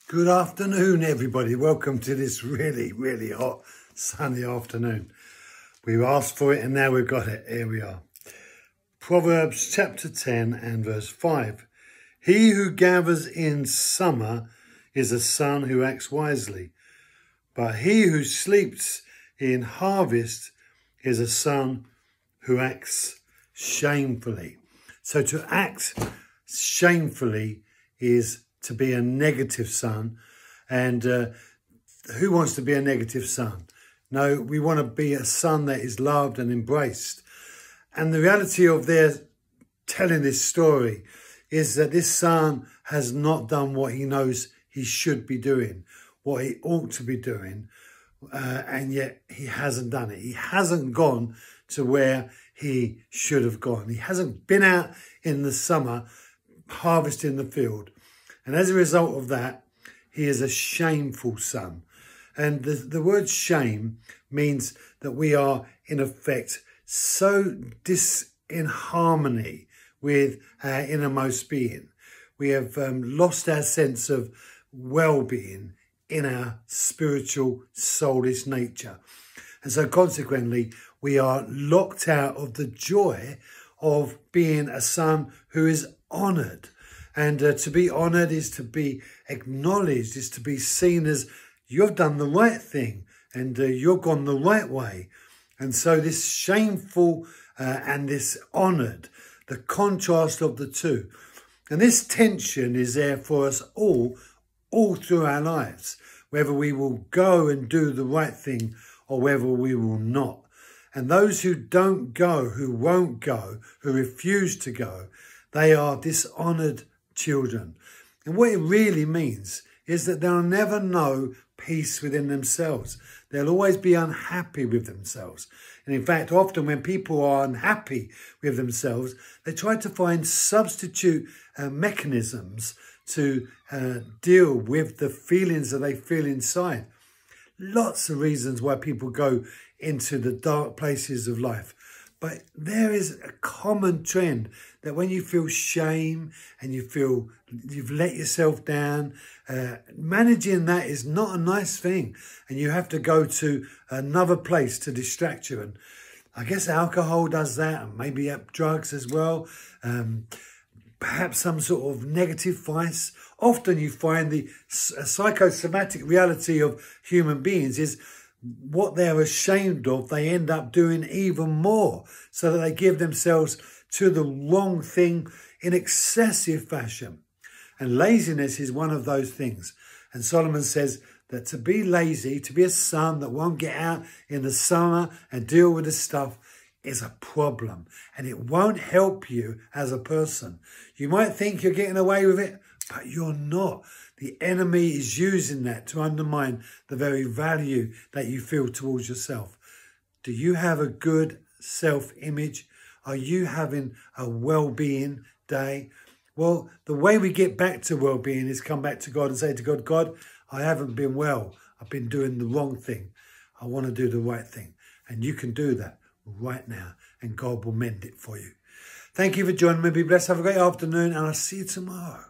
Good afternoon, everybody. Welcome to this really, really hot, sunny afternoon. We asked for it and now we've got it. Here we are. Proverbs chapter 10 and verse 5. He who gathers in summer is a son who acts wisely, but he who sleeps in harvest is a son who acts shamefully. So to act shamefully is to be a negative son. And who wants to be a negative son? No, we want to be a son that is loved and embraced. And the reality of their telling this story is that this son has not done what he knows he should be doing, what he ought to be doing, and yet he hasn't done it. He hasn't gone to where he should have gone. He hasn't been out in the summer harvesting the field. And as a result of that, he is a shameful son. And the word shame means that we are, in effect, so in harmony with our innermost being. We have lost our sense of well-being in our spiritual, soulish nature. And so consequently, we are locked out of the joy of being a son who is honoured. And to be honoured is to be acknowledged, is to be seen as you've done the right thing and you've gone the right way. And so this shameful and this honoured, the contrast of the two. And this tension is there for us all through our lives, whether we will go and do the right thing or whether we will not. And those who don't go, who won't go, who refuse to go, they are dishonoured children. And what it really means is that they'll never know peace within themselves. They'll always be unhappy with themselves. And in fact, often when people are unhappy with themselves, they try to find substitute mechanisms to deal with the feelings that they feel inside. Lots of reasons why people go into the dark places of life. But there is a common trend that when you feel shame and you feel you've let yourself down, managing that is not a nice thing. And you have to go to another place to distract you. And I guess alcohol does that, and maybe drugs as well. Perhaps some sort of negative vice. Often you find the psychosomatic reality of human beings is what they're ashamed of, they end up doing even more, so that they give themselves to the wrong thing in excessive fashion. And laziness is one of those things. And Solomon says that to be lazy, to be a son that won't get out in the summer and deal with the stuff, is a problem. And it won't help you as a person. You might think you're getting away with it, but you're not. The enemy is using that to undermine the very value that you feel towards yourself. Do you have a good self-image? Are you having a well-being day? Well, the way we get back to well-being is come back to God and say to God, God, I haven't been well. I've been doing the wrong thing. I want to do the right thing. And you can do that right now, and God will mend it for you. Thank you for joining me. Be blessed. Have a great afternoon, and I'll see you tomorrow.